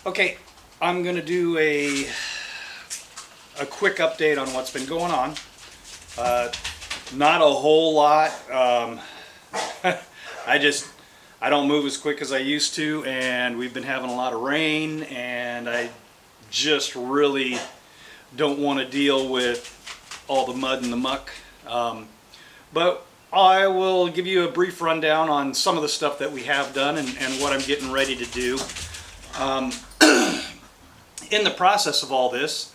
Okay, I'm going to do a quick update on what's been going on. Not a whole lot. I don't move as quick as I used to, and we've been having a lot of rain, and I just really don't want to deal with all the mud and the muck. But I will give you a brief rundown on some of the stuff that we have done and what I'm getting ready to do. In the process of all this,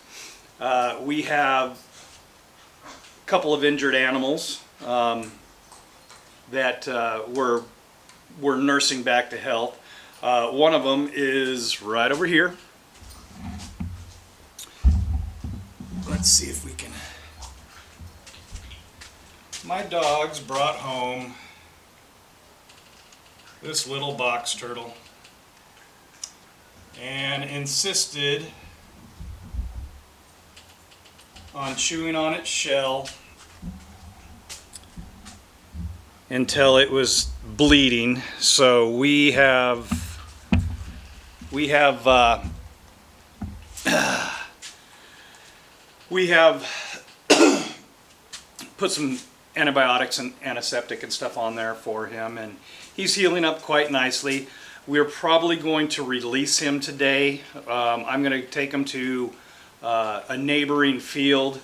we have a couple of injured animals that we're nursing back to health. One of them is right over here. Let's see if we can. My dogs brought home this little box turtle and insisted on chewing on its shell until it was bleeding. So we have put some antibiotics and antiseptic and stuff on there for him, and he's healing up quite nicely. We're probably going to release him today. I'm going to take him to a neighboring field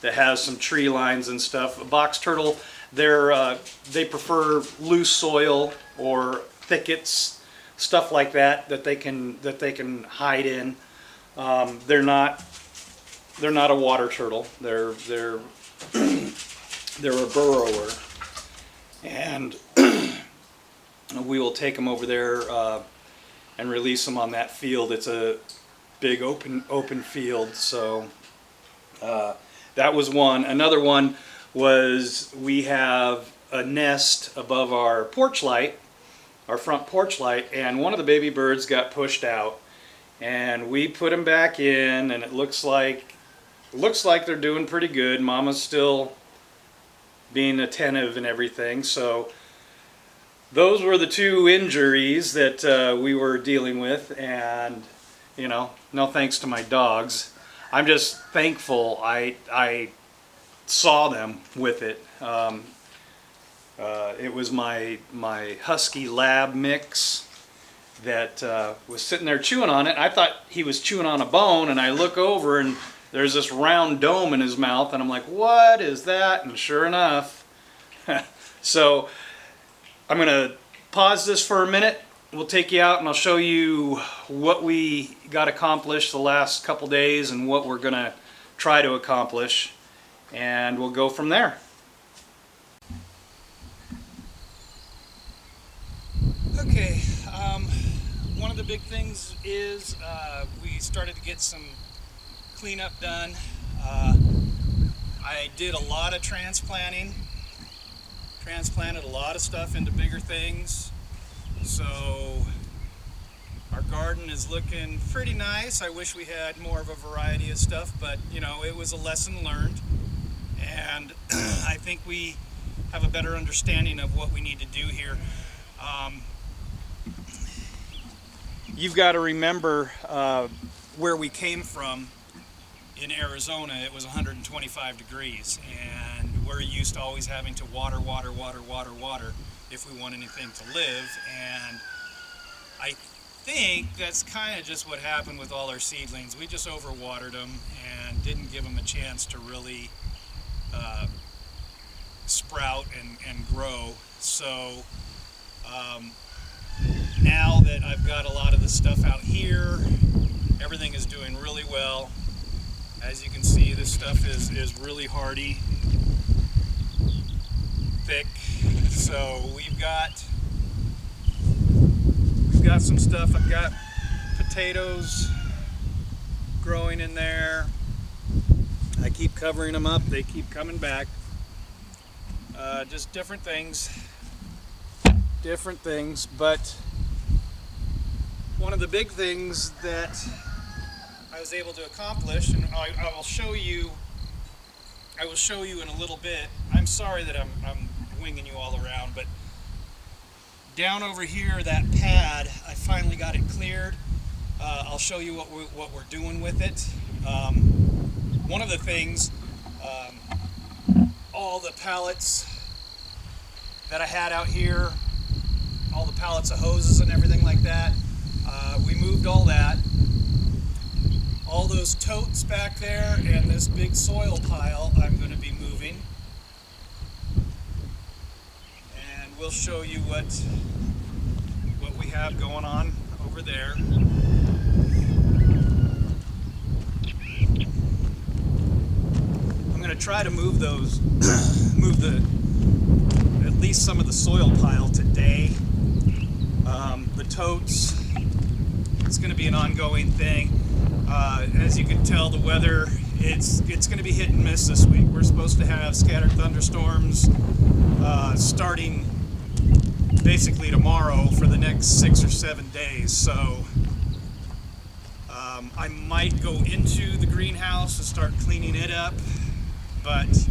that has some tree lines and stuff. A box turtle, they prefer loose soil or thickets, stuff like that they can hide in. They're not a water turtle. They're a burrower, and we will take them over there and release them on that field. It's a big open field. So that was one. Another one was we have a nest above our porch light, our front porch light, and one of the baby birds got pushed out, and we put them back in, and it looks like they're doing pretty good. Mama's still being attentive and everything. So those were the two injuries that we were dealing with, and no thanks to my dogs. I'm just thankful I saw them with it. It was my husky lab mix that was sitting there chewing on it. I thought he was chewing on a bone, and I look over and there's this round dome in his mouth, and I'm like, what is that? And sure enough. So I'm going to pause this for a minute. We'll take you out and I'll show you what we got accomplished the last couple days and what we're going to try to accomplish, and we'll go from there. Okay, one of the big things is we started to get some cleanup done. I did a lot of transplanted a lot of stuff into bigger things, so our garden is looking pretty nice. I wish we had more of a variety of stuff, but it was a lesson learned, and I think we have a better understanding of what we need to do here. You've got to remember where we came from. In Arizona, it was 125 degrees, and we're used to always having to water if we want anything to live, and I think that's kind of just what happened with all our seedlings. We just overwatered them and didn't give them a chance to really sprout and grow. So now that I've got a lot of the stuff out here, everything is doing really well. As you can see, this stuff is really hardy, thick. So we've got some stuff. I've got potatoes growing in there. I keep covering them up. They keep coming back. Just different things. But one of the big things that I was able to accomplish, and I will show you in a little bit. I'm sorry that I'm winging you all around, but down over here, that pad, I finally got it cleared. I'll show you what we're doing with it. One of the things, all the pallets that I had out here, all the pallets of hoses and everything like that, we moved all that. All those totes back there and this big soil pile I'm going to be moving. And we'll show you what we have going on over there. I'm going to try to move those, at least some of the soil pile today. The totes, it's going to be an ongoing thing. As you can tell, the weather, it's going to be hit and miss this week. We're supposed to have scattered thunderstorms starting basically tomorrow for the next 6 or 7 days. So I might go into the greenhouse and start cleaning it up, but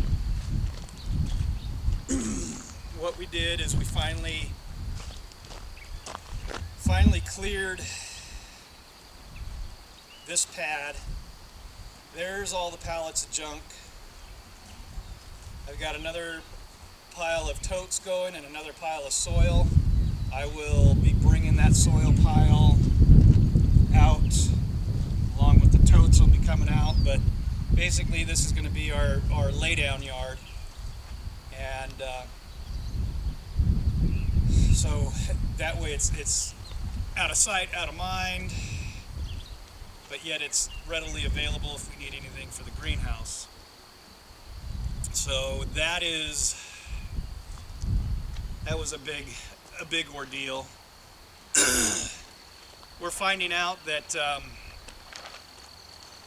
what we did is we finally cleared this pad. There's all the pallets of junk. I've got another pile of totes going and another pile of soil. I will be bringing that soil pile out along with the totes will be coming out, but basically this is going to be our laydown yard. And so that way it's out of sight, out of mind, but yet it's readily available if we need anything for the greenhouse. So that was a big ordeal. We're finding out that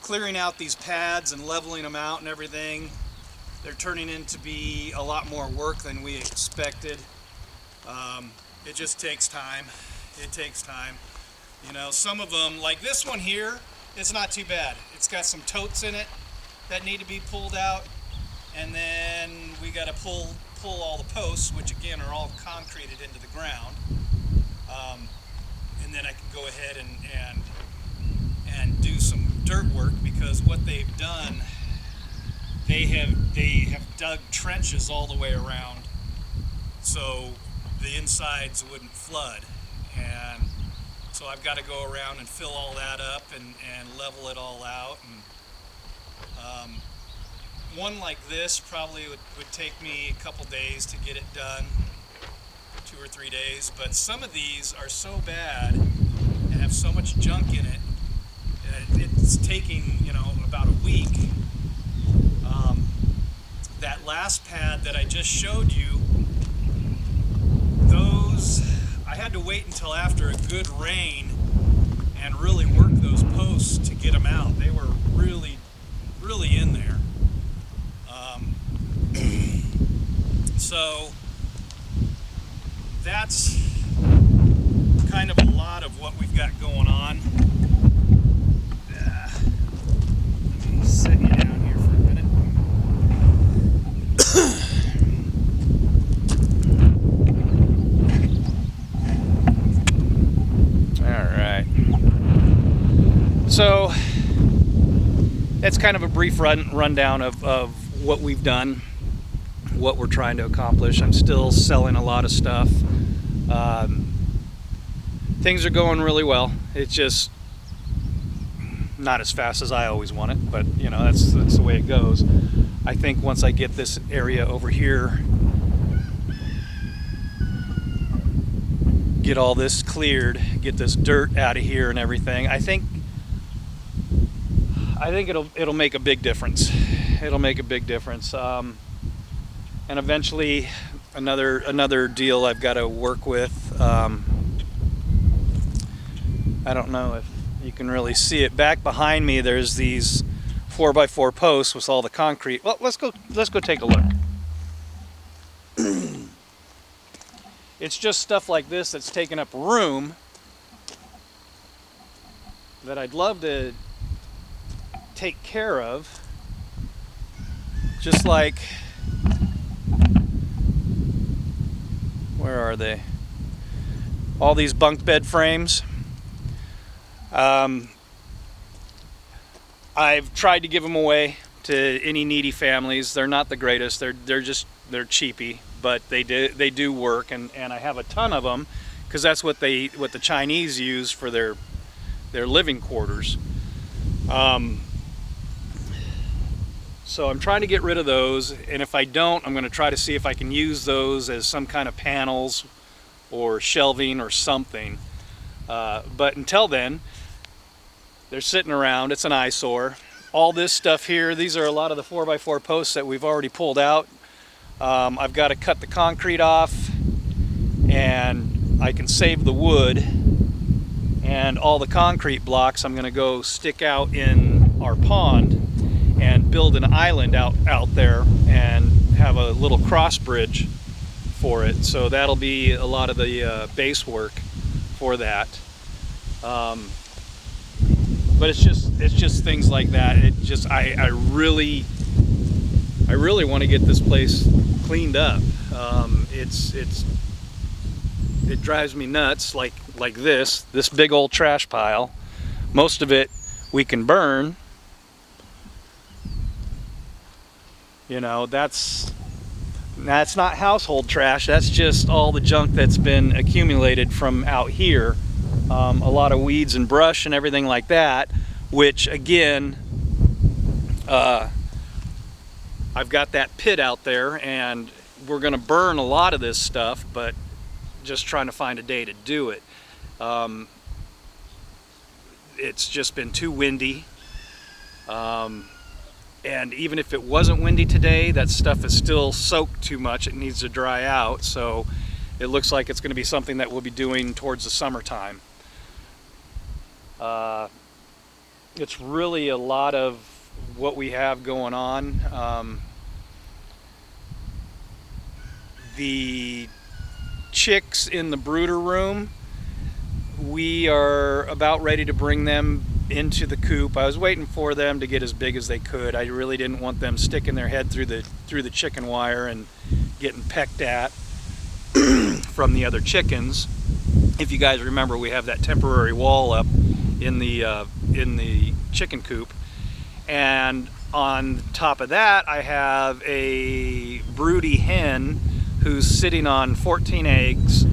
clearing out these pads and leveling them out and everything, they're turning into be a lot more work than we expected. It just takes time. It takes time. You know, some of them, like this one here, it's not too bad. It's got some totes in it that need to be pulled out, and then we got to pull all the posts, which again are all concreted into the ground, and then I can go ahead and do some dirt work, because what they've done, they have dug trenches all the way around so the insides wouldn't flood. And so I've got to go around and fill all that up and level it all out. And one like this probably would take me a couple days to get it done, 2 or 3 days. But some of these are so bad and have so much junk in it that it's taking, you know, about a week. That last pad that I just showed you, those I had to wait until after a good rain and really work those posts to get them out. They were really in there. So that's kind of a lot of what we've got going on. Let me set you down here for a minute. So that's kind of a brief rundown of what we've done, what we're trying to accomplish. I'm still selling a lot of stuff. Things are going really well. It's just not as fast as I always want it, but you know, that's the way it goes. I think once I get this area over here, get all this cleared, get this dirt out of here and everything, I think it'll make a big difference. It'll make a big difference. And eventually, another deal I've got to work with. I don't know if you can really see it. Back behind me, there's these 4x4 posts with all the concrete. Well, let's go take a look. It's just stuff like this that's taking up room that I'd love to take care of. Just like, where are they? All these bunk bed frames. I've tried to give them away to any needy families. They're not the greatest. They're cheapy, but they do work, and I have a ton of them because that's what the Chinese use for their living quarters. So I'm trying to get rid of those, and if I don't, I'm going to try to see if I can use those as some kind of panels or shelving or something. But until then, they're sitting around. It's an eyesore. All this stuff here, these are a lot of the 4x4 posts that we've already pulled out. I've got to cut the concrete off, and I can save the wood, and all the concrete blocks I'm going to go stick out in our pond and build an island out there and have a little cross bridge for it. So that'll be a lot of the base work for that. But it's just things like that. I really want to get this place cleaned up. It drives me nuts, like this big old trash pile. Most of it we can burn. You know, that's not household trash. That's just all the junk that's been accumulated from out here. A lot of weeds and brush and everything like that, which again, I've got that pit out there, and we're going to burn a lot of this stuff, but just trying to find a day to do it. It's just been too windy. And even if it wasn't windy today, that stuff is still soaked too much. It needs to dry out. So it looks like it's going to be something that we'll be doing towards the summertime. It's really a lot of what we have going on. The chicks in the brooder room, we are about ready to bring them into the coop. I was waiting for them to get as big as they could. I really didn't want them sticking their head through the chicken wire and getting pecked at from the other chickens. If you guys remember, we have that temporary wall up in the chicken coop, and on top of that I have a broody hen who's sitting on 14 eggs,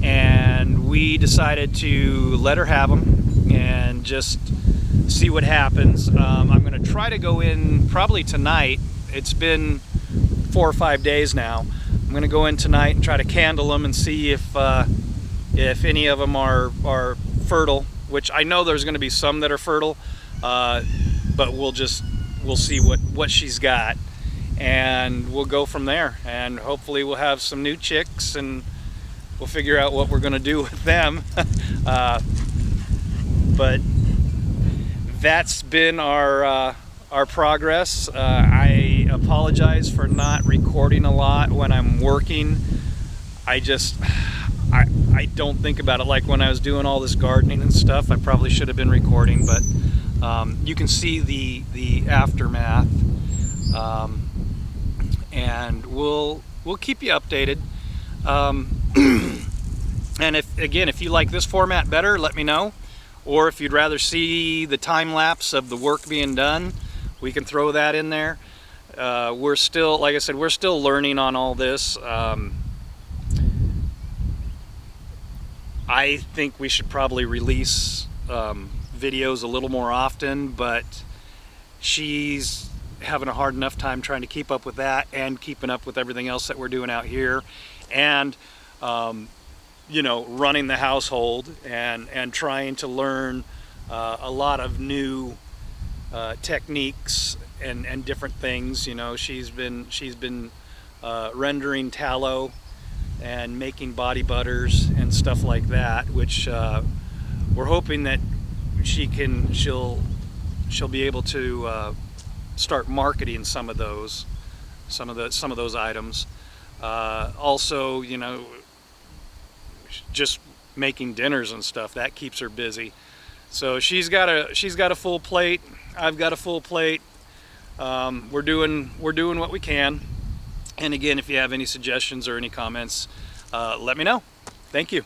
and we decided to let her have them and just see what happens. I'm going to try to go in probably tonight. It's been 4 or 5 days now. I'm going to go in tonight and try to candle them and see if any of them are fertile, which I know there's going to be some that are fertile, but we'll see what she's got, and we'll go from there, and hopefully we'll have some new chicks, and we'll figure out what we're going to do with them. But that's been our progress. I apologize for not recording a lot when I'm working. I don't think about it like when I was doing all this gardening and stuff. I probably should have been recording, but you can see the aftermath, and we'll keep you updated. And if you like this format better, let me know. Or if you'd rather see the time lapse of the work being done, we can throw that in there. We're still, like I said, we're still learning on all this. I think we should probably release videos a little more often, but she's having a hard enough time trying to keep up with that and keeping up with everything else that we're doing out here, and you know, running the household and trying to learn a lot of new techniques and different things. You know, she's been rendering tallow and making body butters and stuff like that, which we're hoping that she'll be able to start marketing some of those items. Also, you know, just making dinners and stuff, that keeps her busy. So she's got a full plate. I've got a full plate. We're doing what we can. And again, if you have any suggestions or any comments, let me know. Thank you.